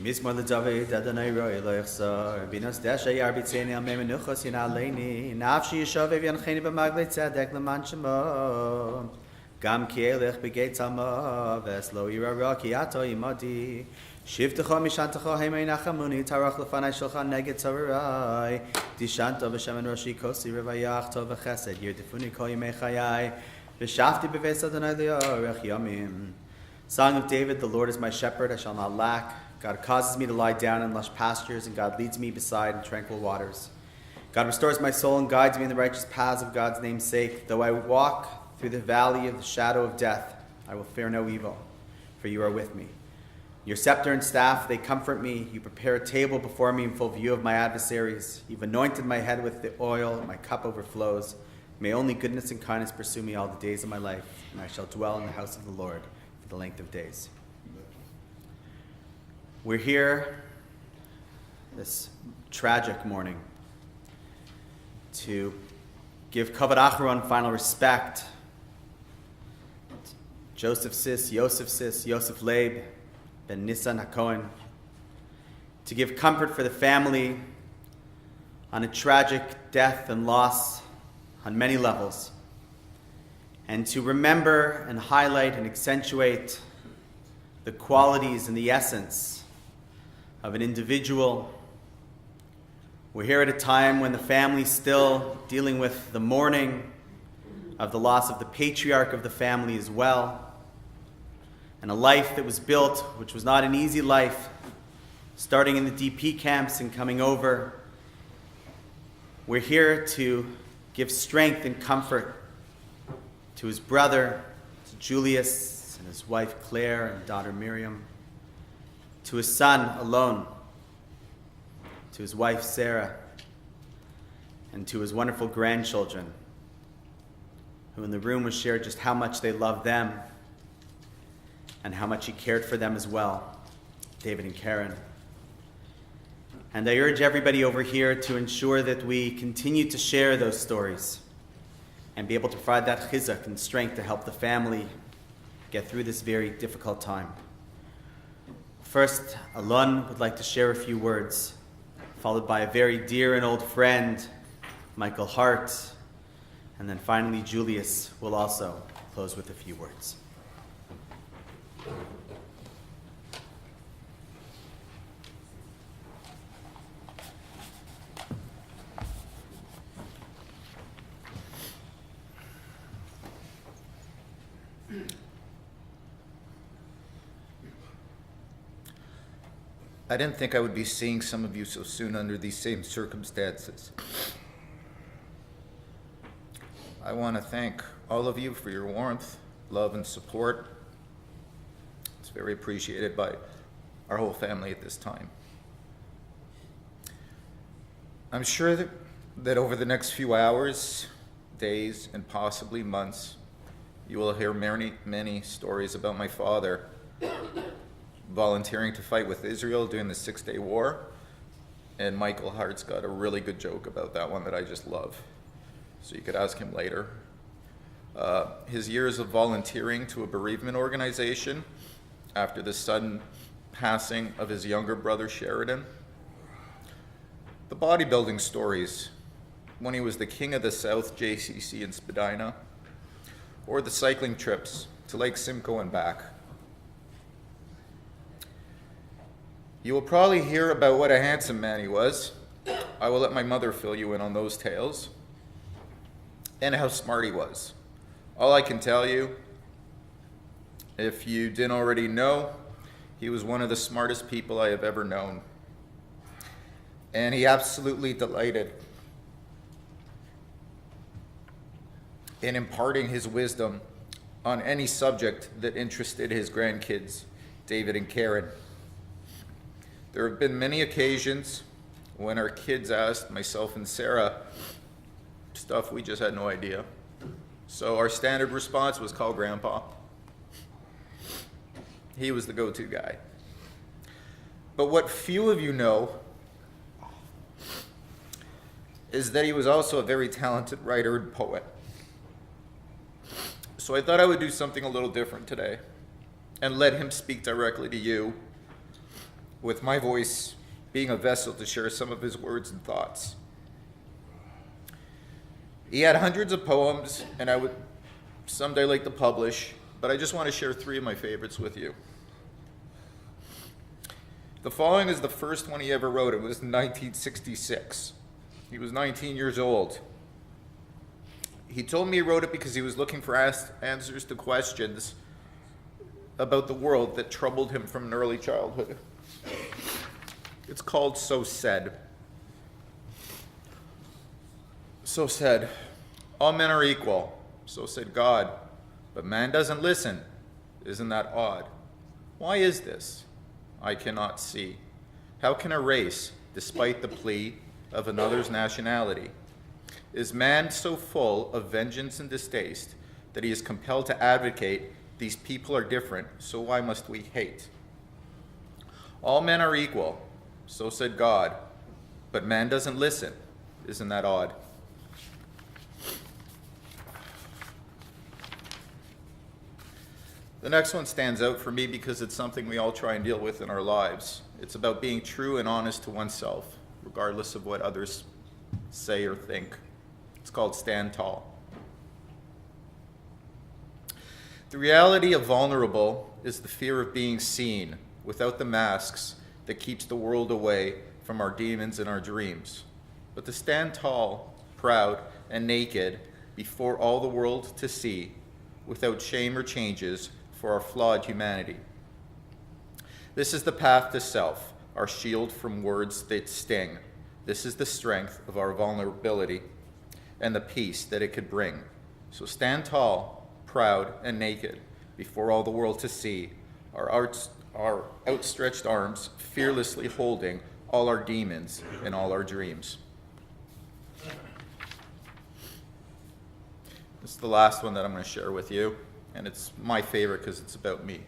Mizmor leDavid, Adonai roi lo yachzor. Binos desha yar b'tzeini al mei menuchos yin aleini. Nafshi yishovev yancheni b'maglei tzedek leman shemo. Gam ki elech b'gei tzalmo, ves lo yirara ki ato imadi. Shivtecho mishantecho heimei nachamuni, tarach lefanai shulchan neged tzarai. Dishanto v'shemen roshi kosi revayach tov v'chesed, yirdefuni kol yimei chayai. V'shafti b'ves Adonai li'orech yomim. Song of David, the Lord is my shepherd, I shall not lack. God causes me to lie down in lush pastures, and God leads me beside tranquil waters. God restores my soul and guides me in the righteous paths of God's name's sake. Though I walk through the valley of the shadow of death, I will fear no evil, for you are with me. Your scepter and staff, they comfort me. You prepare a table before me in full view of my adversaries. You've anointed my head with the oil, and my cup overflows. May only goodness and kindness pursue me all the days of my life, and I shall dwell in the house of the Lord for the length of days. We're here this tragic morning to give Kavod Acharon final respect. Josef Ciss, Joseph Leib, Ben Nissan HaKohen, to give comfort for the family on a tragic death and loss on many levels, and to remember and highlight and accentuate the qualities and the essence of an individual. We're here at a time when the family's still dealing with the mourning of the loss of the patriarch of the family as well, and a life that was built, which was not an easy life, starting in the DP camps and coming over. We're here to give strength and comfort to his brother, to Julius, and his wife Claire and daughter Miriam, to his son Alon, to his wife Sarah, and to his wonderful grandchildren, who in the room was shared just how much they loved them and how much he cared for them as well, David and Karen. And I urge everybody over here to ensure that we continue to share those stories and be able to provide that chizuk and strength to help the family get through this very difficult time. First, Alon would like to share a few words, followed by a very dear and old friend, Michael Hart, and then finally Julius will also close with a few words. I didn't think I would be seeing some of you so soon under these same circumstances. I want to thank all of you for your warmth, love, and support. It's very appreciated by our whole family at this time. I'm sure that over the next few hours, days, and possibly months, you will hear many stories about my father volunteering to fight with Israel during the 6-Day War, and Michael Hart's got a really good joke about that one that I just love, so you could ask him later. His years of volunteering to a bereavement organization after the sudden passing of his younger brother Sheridan, the bodybuilding stories when he was the king of the South JCC in Spadina, or the cycling trips to Lake Simcoe and back. You will probably hear about what a handsome man he was. I will let my mother fill you in on those tales, and how smart he was. All I can tell you, if you didn't already know, he was one of the smartest people I have ever known. And he absolutely delighted in imparting his wisdom on any subject that interested his grandkids, David and Karen. There have been many occasions when our kids asked myself and Sarah stuff we just had no idea. So our standard response was call Grandpa. He was the go-to guy. But what few of you know is that he was also a very talented writer and poet. So I thought I would do something a little different today and let him speak directly to you with my voice being a vessel to share some of his words and thoughts. He had hundreds of poems, and I would someday like to publish, but I just want to share 3 of my favorites with you. The following is the first one he ever wrote. It was in 1966. He was 19 years old. He told me he wrote it because he was looking for answers to questions about the world that troubled him from an early childhood. It's called So Said. So said, all men are equal. So said God. But man doesn't listen. Isn't that odd? Why is this? I cannot see. How can a race, despite the plea of another's nationality? Is man so full of vengeance and distaste that he is compelled to advocate these people are different, so why must we hate? All men are equal, so said God, but man doesn't listen. Isn't that odd? The next one stands out for me because it's something we all try and deal with in our lives. It's about being true and honest to oneself, regardless of what others say or think. It's called Stand Tall. The reality of vulnerable is the fear of being seen without the masks that keeps the world away from our demons and our dreams. But to stand tall, proud, and naked before all the world to see, without shame or changes for our flawed humanity. This is the path to self, our shield from words that sting. This is the strength of our vulnerability and the peace that it could bring. So stand tall, proud, and naked before all the world to see, our outstretched arms fearlessly holding all our demons and all our dreams. This is the last one that I'm going to share with you, and it's my favorite because it's about me.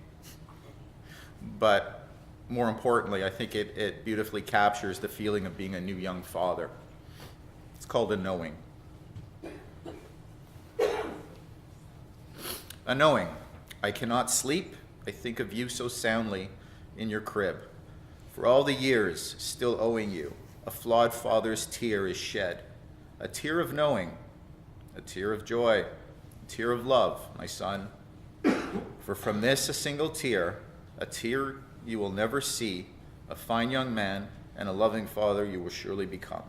But more importantly, I think it beautifully captures the feeling of being a new young father. It's called a knowing. A knowing. I cannot sleep. I think of you so soundly in your crib. For all the years still owing you, a flawed father's tear is shed. A tear of knowing, a tear of joy, a tear of love, my son. For from this a single tear, a tear you will never see, a fine young man and a loving father you will surely become.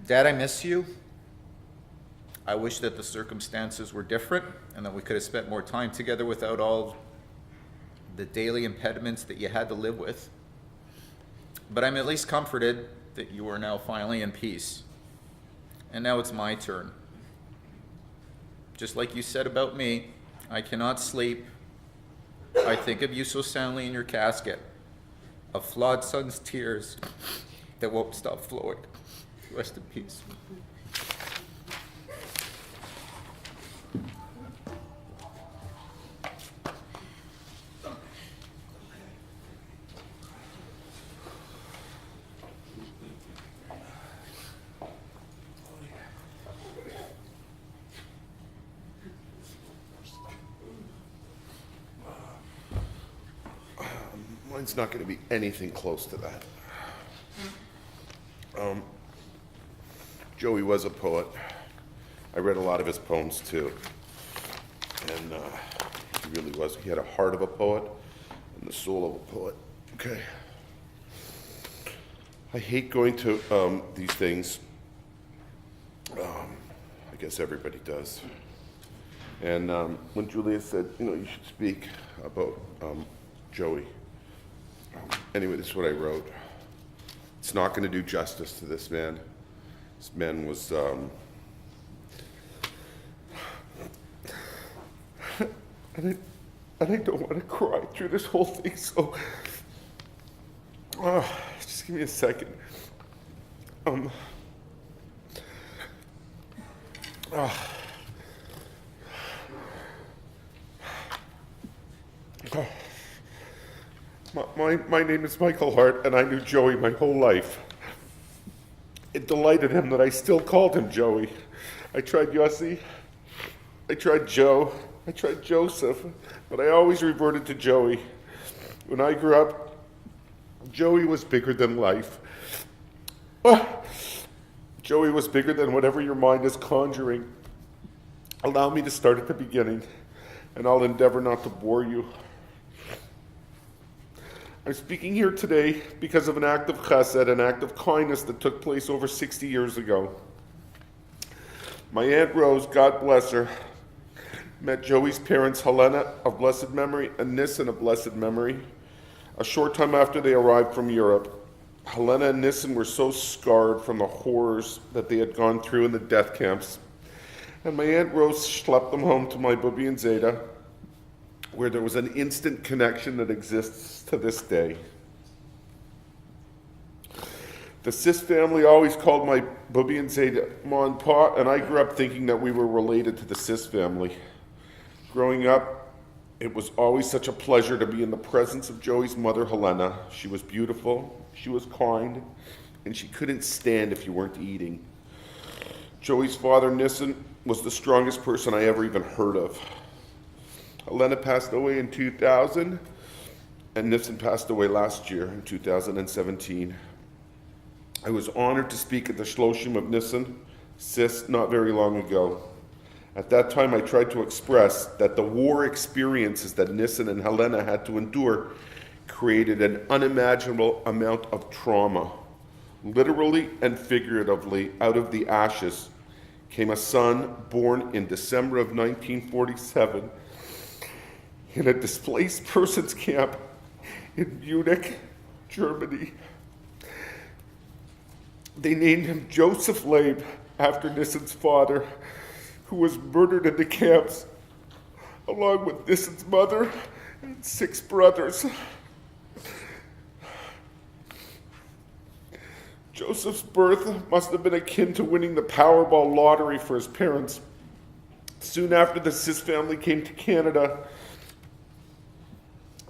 Dad, I miss you. I wish that the circumstances were different and that we could have spent more time together without all the daily impediments that you had to live with. But I'm at least comforted that you are now finally in peace. And now it's my turn. Just like you said about me, I cannot sleep. I think of you so soundly in your casket. A flawed son's tears that won't stop flowing. Rest in peace. Mine's not going to be anything close to that. Joey was a poet. I read a lot of his poems too. And he really was. He had a heart of a poet and the soul of a poet. Okay. I hate going to these things. I guess everybody does. And when Julia said, you should speak about Joey. Anyway, this is what I wrote. It's not going to do justice to this man. This man was, and I don't want to cry through this whole thing, so, just give me a second. My name is Michael Hart, and I knew Joey my whole life. It delighted him that I still called him Joey. I tried Yossi, I tried Joe, I tried Joseph, but I always reverted to Joey. When I grew up, Joey was bigger than life. Joey was bigger than whatever your mind is conjuring. Allow me to start at the beginning, and I'll endeavor not to bore you. I'm speaking here today because of an act of chesed, an act of kindness that took place over 60 years ago. My Aunt Rose, God bless her, met Joey's parents, Helena of blessed memory and Nissen of blessed memory, a short time after they arrived from Europe. Helena and Nissen were so scarred from the horrors that they had gone through in the death camps. And my Aunt Rose schlepped them home to my Bubi and Zeta, where there was an instant connection that exists to this day. The Ciss family always called my Bubi and Zeta Ma and Pa, and I grew up thinking that we were related to the Ciss family. Growing up, it was always such a pleasure to be in the presence of Joey's mother, Helena. She was beautiful, she was kind, and she couldn't stand if you weren't eating. Joey's father, Nissen, was the strongest person I ever even heard of. Helena passed away in 2000, and Nissen passed away last year in 2017. I was honored to speak at the Shloshim of Nissen, Ciss, not very long ago. At that time, I tried to express that the war experiences that Nissen and Helena had to endure created an unimaginable amount of trauma. Literally and figuratively, out of the ashes came a son born in December of 1947 in a displaced persons camp in Munich, Germany. They named him Josef Leib after Nissen's father, who was murdered in the camps, along with Nissen's mother and 6 brothers. Joseph's birth must have been akin to winning the Powerball lottery for his parents. Soon after the Ciss family came to Canada,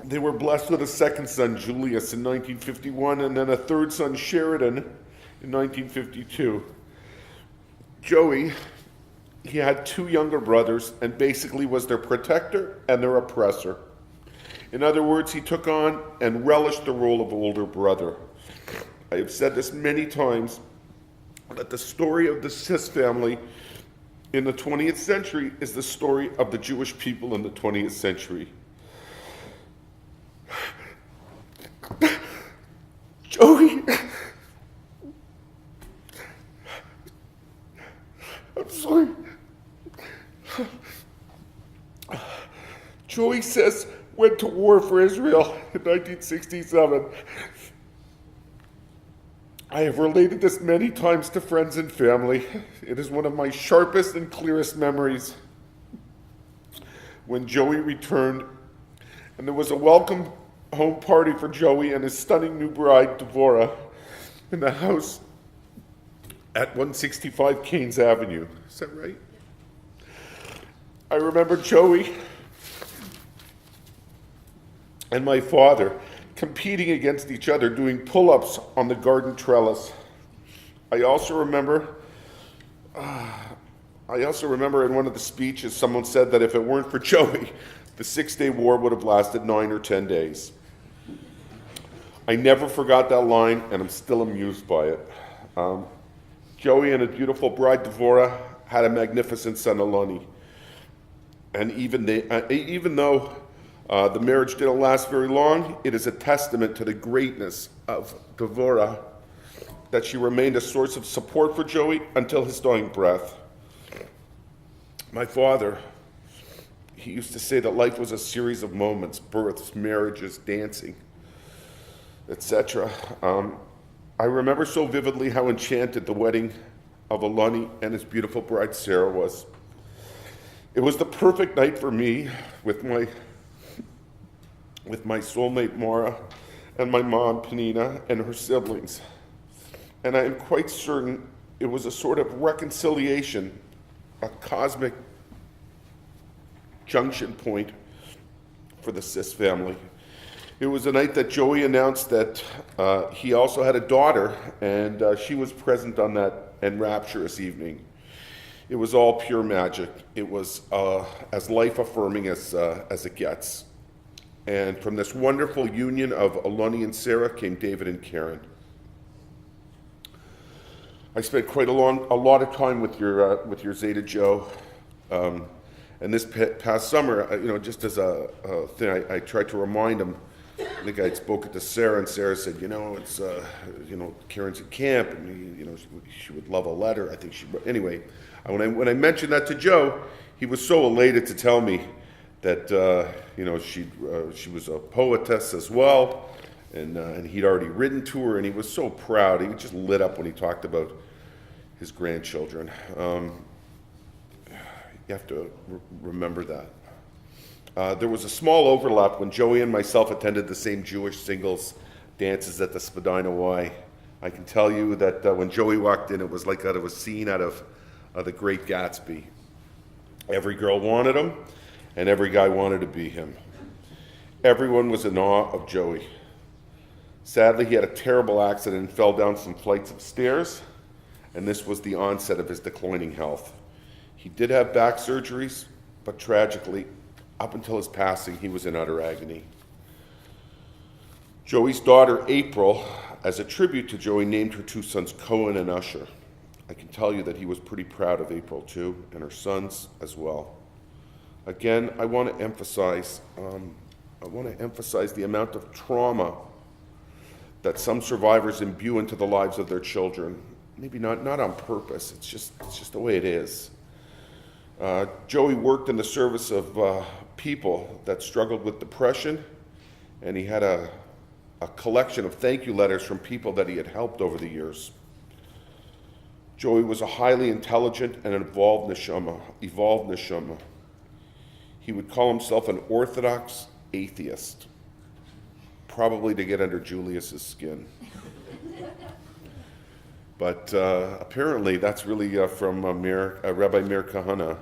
they were blessed with a second son, Julius, in 1951, and then a third son, Sheridan, in 1952. Joey, he had 2 younger brothers and basically was their protector and their oppressor. In other words, he took on and relished the role of older brother. I have said this many times, that the story of the Ciss family in the 20th century is the story of the Jewish people in the 20th century. Joey, I'm sorry. Joey Ciss went to war for Israel in 1967. I have related this many times to friends and family. It is one of my sharpest and clearest memories. When Joey returned, and there was a welcome home party for Joey and his stunning new bride, Devorah, in the house at 165 Keynes Avenue. Is that right? I remember Joey and my father competing against each other, doing pull-ups on the garden trellis. I also remember in one of the speeches, someone said that if it weren't for Joey, the 6-day war would have lasted 9 or 10 days. I never forgot that line, and I'm still amused by it. Joey and his beautiful bride, Devorah, had a magnificent son, Aloni. And even though the marriage didn't last very long, it is a testament to the greatness of Devorah that she remained a source of support for Joey until his dying breath. My father, he used to say that life was a series of moments, births, marriages, dancing, etc. I remember so vividly how enchanted the wedding of Alani and his beautiful bride Sarah was. It was the perfect night for me with my soulmate Mara and my mom Penina and her siblings. And I am quite certain it was a sort of reconciliation, a cosmic junction point for the Ciss family. It was a night that Joey announced that he also had a daughter, and she was present on that enrapturous evening. It was all pure magic. It was as life-affirming as it gets. And from this wonderful union of Aloni and Sarah came David and Karen. I spent quite a lot of time with your Zeta Joe, and this past summer, just as a thing, I tried to remind him. I think I had spoken to Sarah, and Sarah said, it's Karen's at camp, and she would love a letter. I think anyway. When I mentioned that to Joe, he was so elated to tell me that she was a poetess as well, and he'd already written to her, and he was so proud. He just lit up when he talked about his grandchildren. You have to remember that. There was a small overlap when Joey and myself attended the same Jewish singles dances at the Spadina Y. I can tell you that when Joey walked in, it was like out of a scene out of The Great Gatsby. Every girl wanted him, and every guy wanted to be him. Everyone was in awe of Joey. Sadly, he had a terrible accident and fell down some flights of stairs, and this was the onset of his declining health. He did have back surgeries, but tragically, up until his passing, he was in utter agony. Joey's daughter, April, as a tribute to Joey, named her two sons Cohen and Usher. I can tell you that he was pretty proud of April too, and her sons as well. Again, I want to emphasize the amount of trauma that some survivors imbue into the lives of their children. Maybe not on purpose. It's just the way it is. Joey worked in the service of people that struggled with depression, and he had a collection of thank you letters from people that he had helped over the years. Joey was a highly intelligent and evolved neshama. He would call himself an orthodox atheist, probably to get under Julius's skin. But apparently that's really from Rabbi Meir Kahana.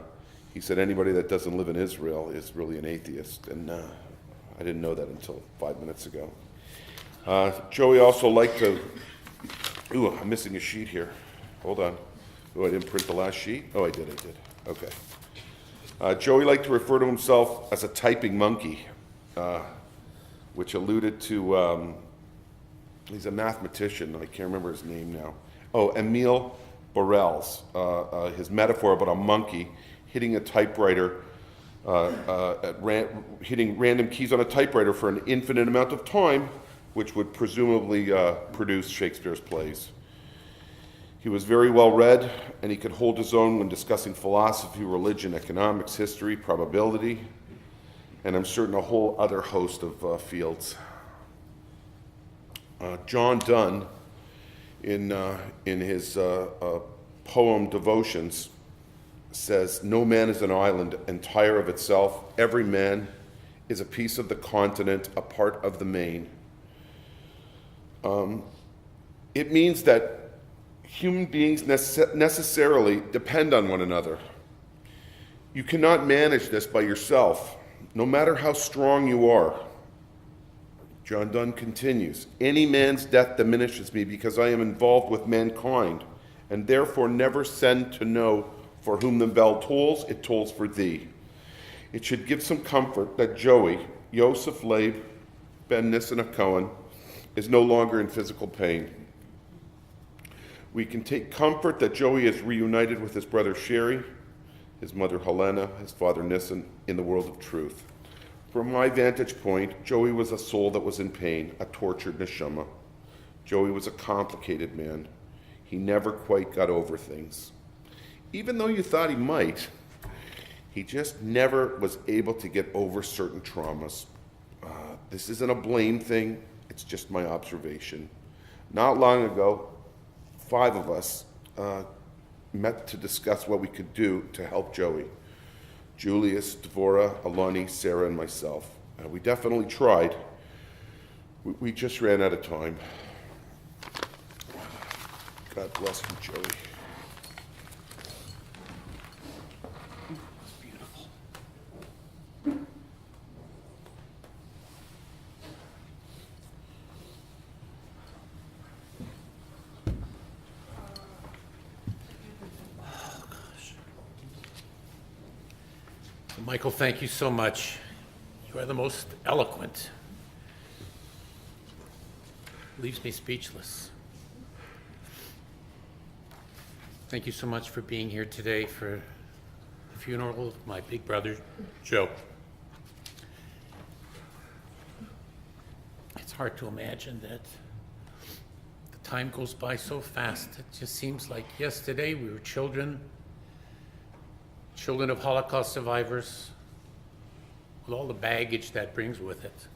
He said anybody that doesn't live in Israel is really an atheist, and I didn't know that until 5 minutes ago. Joey also liked to, I'm missing a sheet here. Hold on. I didn't print the last sheet? I did. Okay. Joey liked to refer to himself as a typing monkey, which alluded to, he's a mathematician, I can't remember his name now. Emile Borel's, his metaphor about a monkey hitting a typewriter, hitting random keys on a typewriter for an infinite amount of time, which would presumably produce Shakespeare's plays. He was very well read, and he could hold his own when discussing philosophy, religion, economics, history, probability, and I'm certain a whole other host of fields. John Donne, in his poem Devotions, says, "No man is an island entire of itself. Every man is a piece of the continent, a part of the main." It means that human beings necessarily depend on one another. You cannot manage this by yourself, no matter how strong you are. John Donne continues, "Any man's death diminishes me because I am involved with mankind, and therefore never send to know for whom the bell tolls, it tolls for thee." It should give some comfort that Joey, Josef Leib, ben Nissen Cohen, is no longer in physical pain. We can take comfort that Joey is reunited with his brother Sherry, his mother Helena, his father Nissen, in the world of truth. From my vantage point, Joey was a soul that was in pain, a tortured neshama. Joey was a complicated man. He never quite got over things. Even though you thought he might, he just never was able to get over certain traumas. This isn't a blame thing, it's just my observation. Not long ago, 5 of us met to discuss what we could do to help Joey. Julius, Dvorah, Alani, Sarah, and myself. We definitely tried. We just ran out of time. God bless you, Joey. It's beautiful. Michael, thank you so much. You are the most eloquent. Leaves me speechless. Thank you so much for being here today for the funeral of my big brother, Joe. It's hard to imagine that the time goes by so fast. It just seems like yesterday we were children of Holocaust survivors, with all the baggage that brings with it.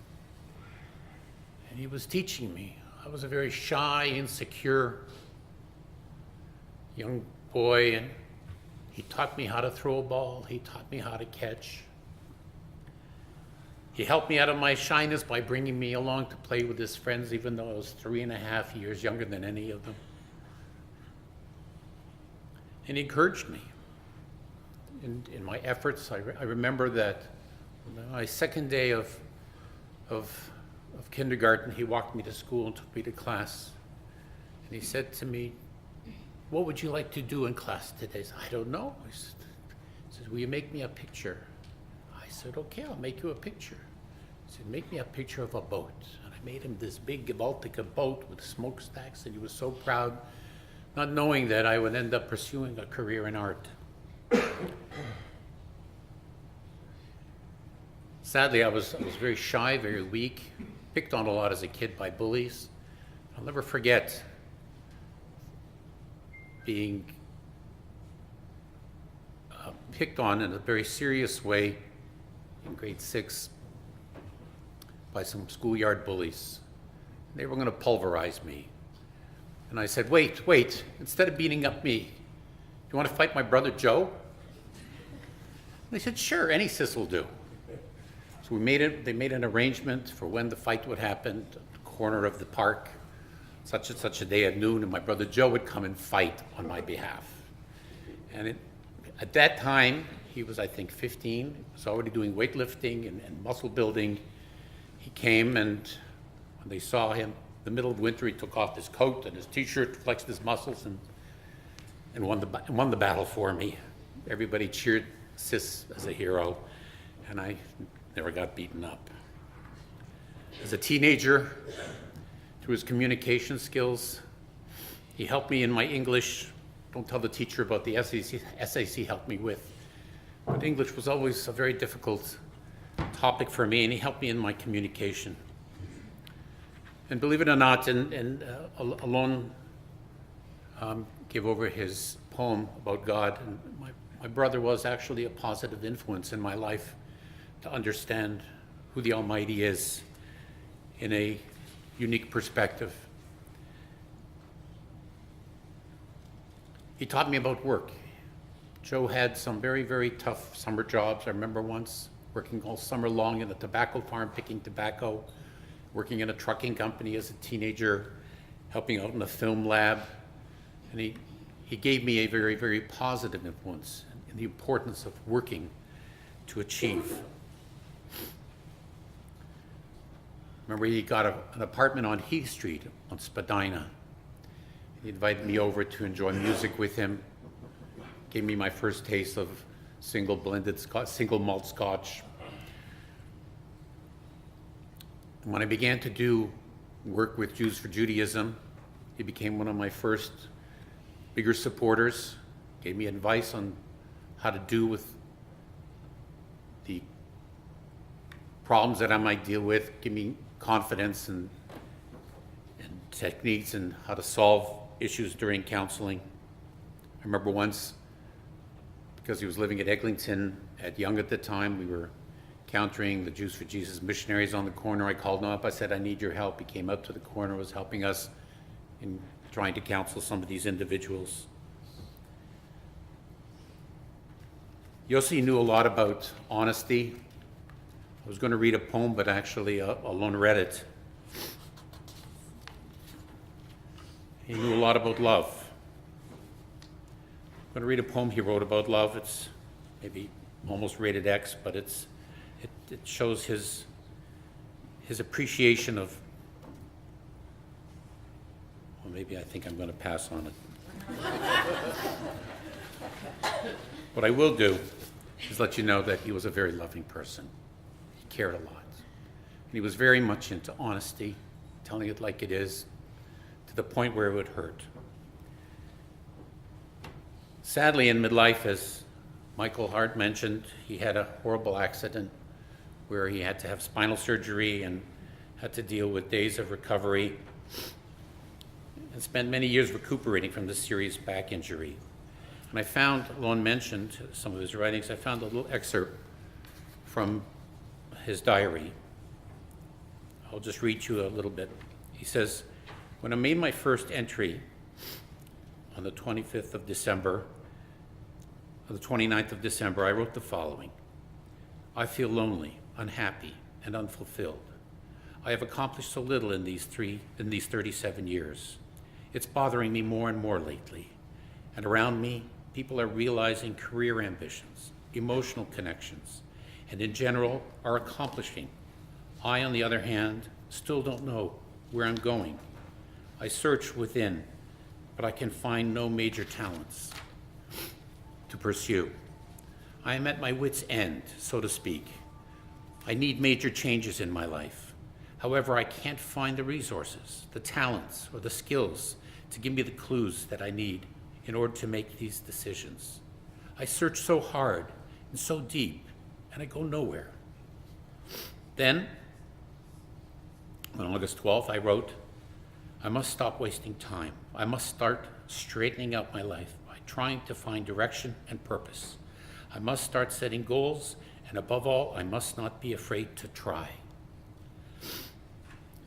And he was teaching me. I was a very shy, insecure young boy, and he taught me how to throw a ball. He taught me how to catch. He helped me out of my shyness by bringing me along to play with his friends, even though I was 3.5 years younger than any of them. And he encouraged me in my efforts. I remember that on my second day of kindergarten, he walked me to school and took me to class. And he said to me, "What would you like to do in class today?" I said, "I don't know." He said, "Will you make me a picture?" I said, "Okay, I'll make you a picture." He said, "Make me a picture of a boat." And I made him this big Baltica boat with smokestacks, and he was so proud, not knowing that I would end up pursuing a career in art. Sadly, I was very shy, very weak, picked on a lot as a kid by bullies. I'll never forget being picked on in a very serious way in grade 6 by some schoolyard bullies. They were going to pulverize me. And I said, wait, instead of beating up me, you want to fight my brother Joe? And they said, sure, any Ciss will do. So they made an arrangement for when the fight would happen at the corner of the park, such and such a day at noon, and my brother Joe would come and fight on my behalf. And at that time, he was, I think, 15. He was already doing weightlifting and muscle building. He came, and when they saw him, in the middle of winter, he took off his coat and his t-shirt, flexed his muscles, and won the battle for me. Everybody cheered Ciss as a hero, and I never got beaten up. As a teenager, through his communication skills, he helped me in my English. Don't tell the teacher about the essays he helped me with. But English was always a very difficult topic for me, and he helped me in my communication. And believe it or not, Alon gave over his poem about God. And my brother was actually a positive influence in my life to understand who the Almighty is in a unique perspective. He taught me about work. Joe had some very, very tough summer jobs. I remember once working all summer long in a tobacco farm, picking tobacco, working in a trucking company as a teenager, helping out in a film lab. And he gave me a very, very positive influence in the importance of working to achieve. Remember, he got an apartment on Heath Street on Spadina. He invited me over to enjoy music with him, gave me my first taste of single malt scotch. And when I began to do work with Jews for Judaism, he became one of my first bigger supporters, gave me advice on how to do with the problems that I might deal with, give me confidence and techniques and how to solve issues during counseling. I remember once, because he was living at Eglinton at Young at the time, we were countering the Jews for Jesus missionaries on the corner. I called him up, I said, I need your help. He came up to the corner, was helping us in trying to counsel some of these individuals. Yossi knew a lot about honesty. I was going to read a poem, but actually Alon read it. He knew a lot about love. I'm going to read a poem he wrote about love. It's maybe almost rated X, but it shows his appreciation of, well, maybe I think I'm going to pass on it. What I will do just let you know that he was a very loving person. He cared a lot. And he was very much into honesty, telling it like it is, to the point where it would hurt. Sadly, in midlife, as Michael Hart mentioned, he had a horrible accident where he had to have spinal surgery and had to deal with days of recovery and spent many years recuperating from this serious back injury. And I found, Lon mentioned some of his writings, I found a little excerpt from his diary. I'll just read you a little bit. He says, "When I made my first entry on the 25th of December, on the 29th of December, I wrote the following. I feel lonely, unhappy, and unfulfilled. I have accomplished so little in these 37 years. It's bothering me more and more lately. And around me, people are realizing career ambitions, emotional connections, and in general are accomplishing. I, on the other hand, still don't know where I'm going. I search within, but I can find no major talents to pursue. I am at my wit's end, so to speak. I need major changes in my life. However, I can't find the resources, the talents, or the skills to give me the clues that I need in order to make these decisions. I search so hard and so deep, and I go nowhere." Then, on August 12th, I wrote, "I must stop wasting time. I must start straightening out my life by trying to find direction and purpose. I must start setting goals, and above all, I must not be afraid to try."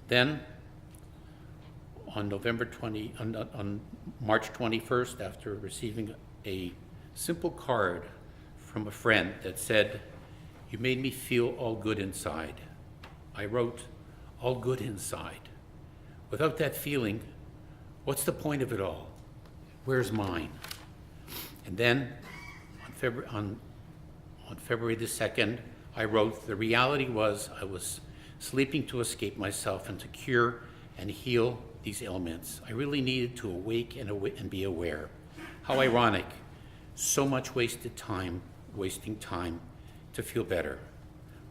Then, on March 21st, after receiving a simple card from a friend that said, "You made me feel all good inside," I wrote, "All good inside. Without that feeling, what's the point of it all? Where's mine?" And then, on February the 2nd, I wrote, "The reality was I was sleeping to escape myself and to cure and heal these ailments. I really needed to awake and be aware. How ironic, so much wasting time to feel better.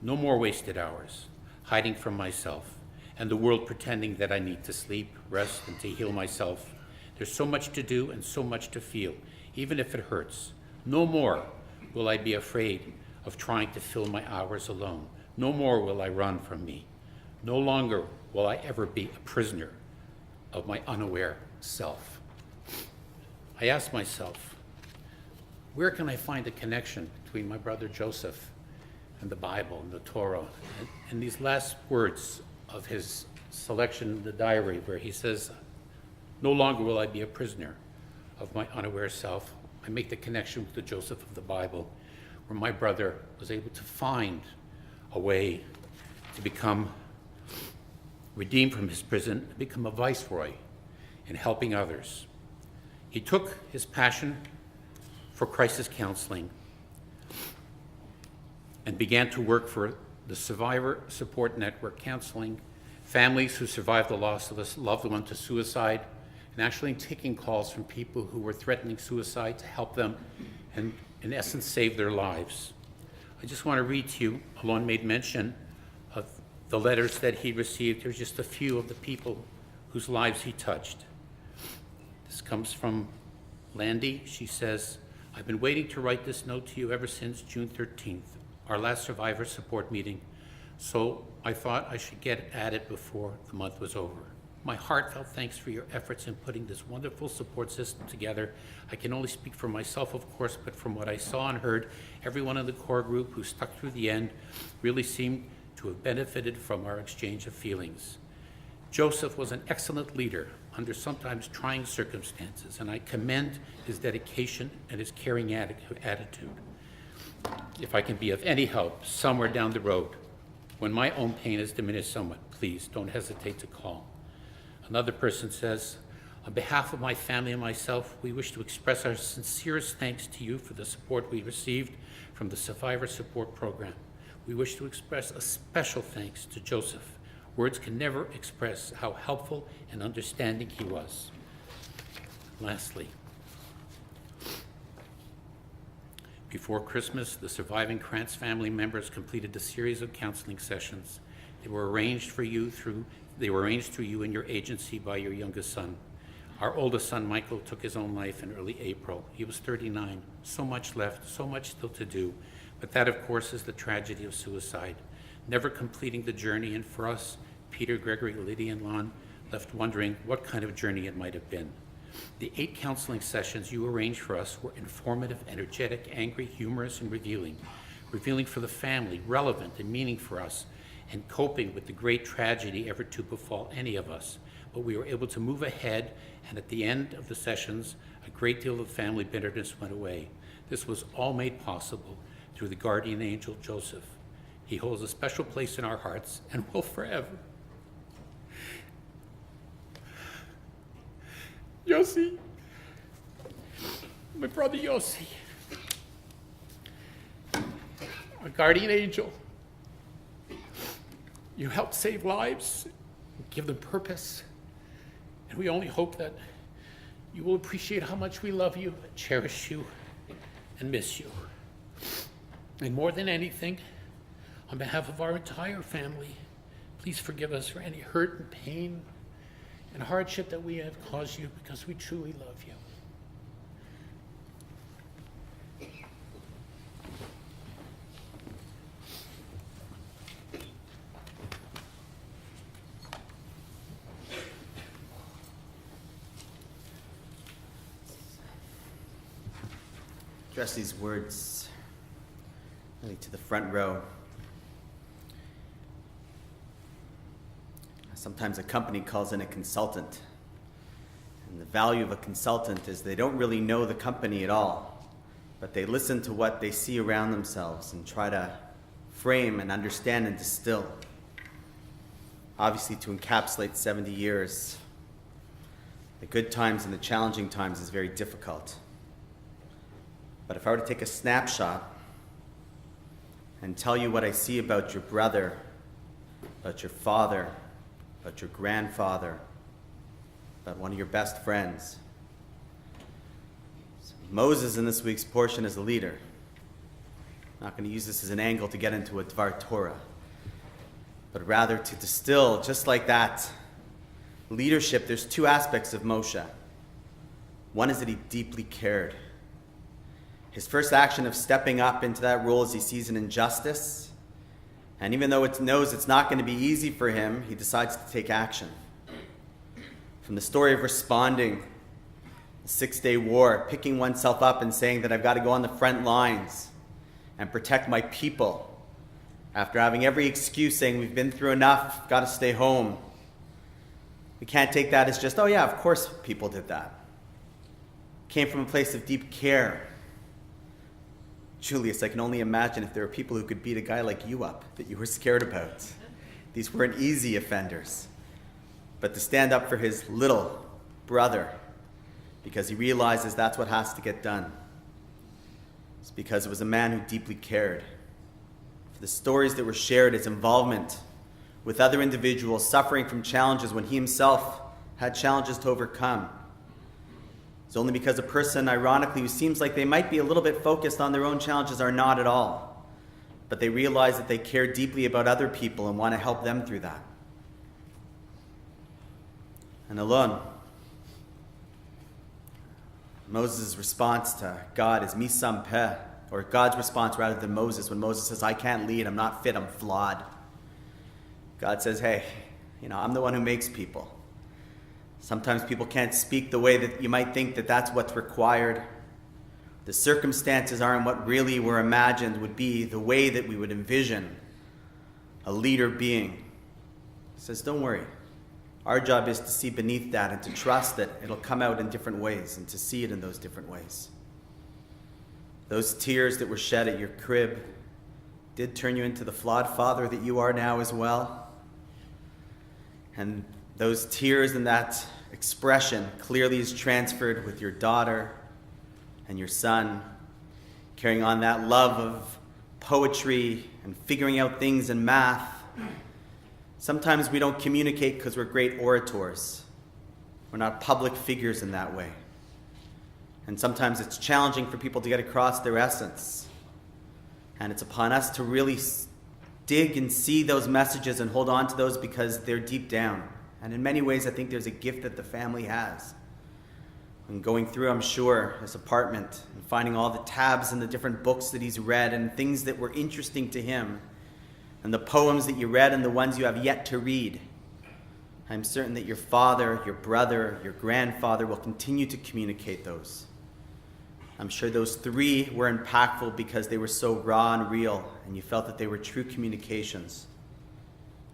No more wasted hours, hiding from myself, and the world pretending that I need to sleep, rest, and to heal myself. There's so much to do and so much to feel, even if it hurts. No more will I be afraid of trying to fill my hours alone. No more will I run from me. No longer will I ever be a prisoner of my unaware self." I asked myself, where can I find a connection between my brother Joseph and the Bible and the Torah? And these last words of his selection in the diary where he says, "No longer will I be a prisoner of my unaware self," I make the connection with the Joseph of the Bible, where my brother was able to find a way to become redeemed from his prison, and become a viceroy in helping others. He took his passion for crisis counseling and began to work for the Survivor Support Network, counseling families who survived the loss of a loved one to suicide, and actually taking calls from people who were threatening suicide to help them and, in essence, save their lives. I just want to read to you, Alon made mention of the letters that he received. Here's just a few of the people whose lives he touched. This comes from Landy. She says, "I've been waiting to write this note to you ever since June 13th, our last survivor support meeting, so I thought I should get at it before the month was over. My heartfelt thanks for your efforts in putting this wonderful support system together. I can only speak for myself, of course, but from what I saw and heard, everyone in the core group who stuck through the end really seemed to have benefited from our exchange of feelings. Joseph was an excellent leader under sometimes trying circumstances, and I commend his dedication and his caring attitude. If I can be of any help somewhere down the road, when my own pain has diminished somewhat, please don't hesitate to call." Another person says, "On behalf of my family and myself, we wish to express our sincerest thanks to you for the support we received from the Survivor Support Program. We wish to express a special thanks to Joseph. Words can never express how helpful and understanding he was." Lastly, Before Christmas, the surviving Krantz family members completed a series of counseling sessions. They were arranged through you and your agency by your youngest son. Our oldest son, Michael, took his own life in early April. He was 39. So much left, so much still to do. But that, of course, is the tragedy of suicide. Never completing the journey, and for us, Peter, Gregory, Lydia, and Lon, left wondering what kind of journey it might have been. The 8 counseling sessions you arranged for us were informative, energetic, angry, humorous, and revealing. Revealing for the family, relevant and meaning for us, and coping with the great tragedy ever to befall any of us. But we were able to move ahead, and at the end of the sessions, a great deal of family bitterness went away. This was all made possible through the guardian angel, Josef. He holds a special place in our hearts and will forever. Yossi, my brother Yossi, our guardian angel. You help save lives, give them purpose, and we only hope that you will appreciate how much we love you, cherish you, and miss you. And more than anything, on behalf of our entire family, please forgive us for any hurt and pain and hardship that we have caused you, because we truly love you. Address these words really to the front row. Sometimes a company calls in a consultant, and the value of a consultant is they don't really know the company at all, but they listen to what they see around themselves and try to frame and understand and distill. Obviously, to encapsulate 70 years, the good times and the challenging times is very difficult. But if I were to take a snapshot and tell you what I see about your brother, about your father, about your grandfather, about one of your best friends. So Moses in this week's portion is a leader. I'm not going to use this as an angle to get into a Dvar Torah, but rather to distill, just like that, leadership. There's 2 aspects of Moshe. One is that he deeply cared. His first action of stepping up into that role as he sees an injustice, and even though it knows it's not going to be easy for him, he decides to take action. From the story of responding, the 6-day war, picking oneself up and saying that I've got to go on the front lines and protect my people, after having every excuse saying we've been through enough, got to stay home. We can't take that as just, oh yeah, of course people did that. It came from a place of deep care. Julius, I can only imagine if there were people who could beat a guy like you up that you were scared about. These weren't easy offenders. But to stand up for his little brother, because he realizes that's what has to get done, it's because it was a man who deeply cared. For the stories that were shared, his involvement with other individuals suffering from challenges when he himself had challenges to overcome. It's only because a person, ironically, who seems like they might be a little bit focused on their own challenges are not at all. But they realize that they care deeply about other people and want to help them through that. And alone, Moses' response to God is misam peh, or God's response rather than Moses. When Moses says, I can't lead, I'm not fit, I'm flawed. God says, hey, I'm the one who makes people. Sometimes people can't speak the way that you might think that that's what's required. The circumstances aren't what really were imagined would be the way that we would envision a leader being. He says, don't worry. Our job is to see beneath that and to trust that it'll come out in different ways and to see it in those different ways. Those tears that were shed at your crib did turn you into the flawed father that you are now as well. And those tears and that expression clearly is transferred with your daughter and your son, carrying on that love of poetry and figuring out things in math. Sometimes we don't communicate because we're great orators. We're not public figures in that way. And sometimes it's challenging for people to get across their essence. And it's upon us to really dig and see those messages and hold on to those because they're deep down. And in many ways, I think there's a gift that the family has. And going through, I'm sure, his apartment and finding all the tabs and the different books that he's read and things that were interesting to him, and the poems that you read and the ones you have yet to read, I'm certain that your father, your brother, your grandfather will continue to communicate those. I'm sure those three were impactful because they were so raw and real, and you felt that they were true communications.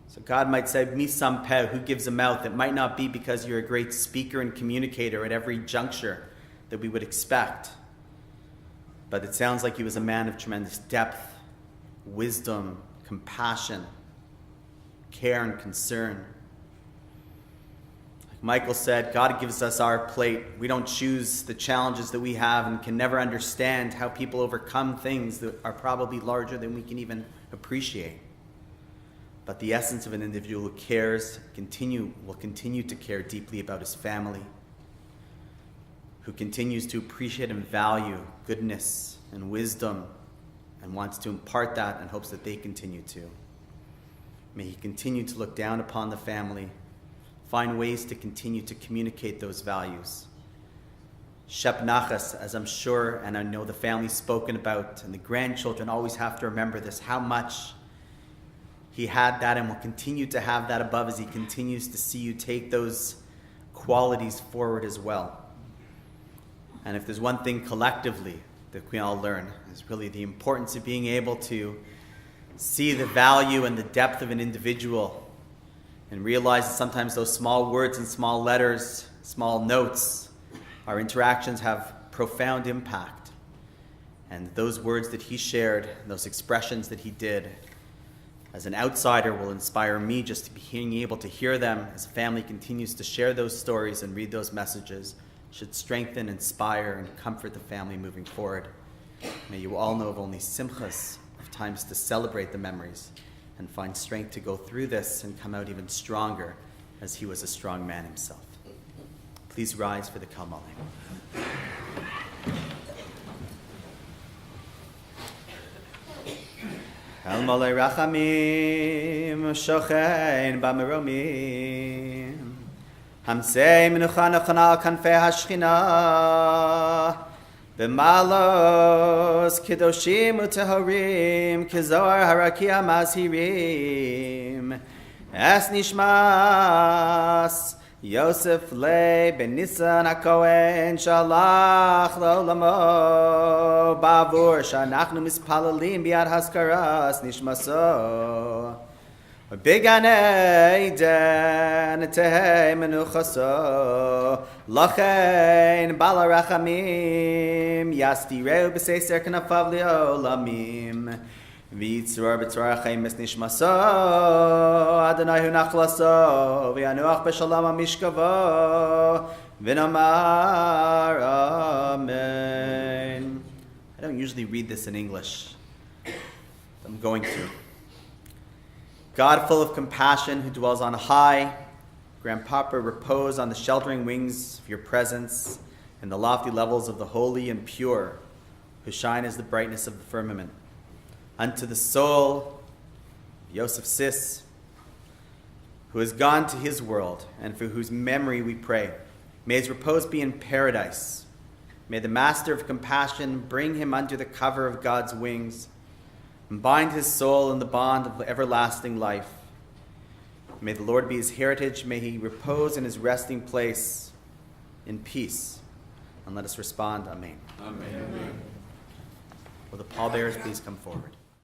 So God might say, Mi sampeh, who gives a mouth? It might not be because you're a great speaker and communicator at every juncture that we would expect. But it sounds like he was a man of tremendous depth, wisdom, compassion, care, and concern. Like Michael said, God gives us our plate. We don't choose the challenges that we have and can never understand how people overcome things that are probably larger than we can even appreciate. But the essence of an individual who cares will continue to care deeply about his family, who continues to appreciate and value goodness and wisdom and wants to impart that and hopes that they continue to. May he continue to look down upon the family, find ways to continue to communicate those values. Shep Nachas, as I'm sure and I know the family's spoken about, and the grandchildren always have to remember this, how much he had that and will continue to have that above as he continues to see you take those qualities forward as well. And if there's one thing collectively that we all learn, is really the importance of being able to see the value and the depth of an individual and realize that sometimes those small words and small letters, small notes, our interactions have profound impact. And those words that he shared, those expressions that he did, as an outsider will inspire me just to be being able to hear them as a family continues to share those stories and read those messages should strengthen, inspire, and comfort the family moving forward. May you all know of only simchas, of times to celebrate the memories and find strength to go through this and come out even stronger as he was a strong man himself. Please rise for the Kalmalim. El Molei Rachamim, Shochein Bameromim, Hamsei Menucha Nochana al Kanfei HaShechina, B'malos Kedoshim Utehorim, Kezohar Harakia Mazhirim, Es Nishmas, Josef Leib ben Nisan HaKohen Shalach L'Olamo Bavur Sha'anachnu Mispalalim Biad Haskaras Nishmaso Bigan Eden Tehei Menuchaso Lachein Bala Rachamim Yastireu B'Seiser Kanafav Li'olamim V'yitzur b'tzorah chaim es nishmaso Adonai hu nachlaso v'yanuach b'shalom ha'mishkavo v'namar amen. I don't usually read this in English. I'm going to. God full of compassion who dwells on high, Grandpapa, repose on the sheltering wings of your presence in the lofty levels of the holy and pure who shine as the brightness of the firmament. Unto the soul of Josef Ciss, who has gone to his world, and for whose memory we pray. May his repose be in paradise. May the Master of Compassion bring him under the cover of God's wings and bind his soul in the bond of everlasting life. May the Lord be his heritage. May he repose in his resting place in peace. And let us respond, Amen. Amen. Will the pallbearers please come forward?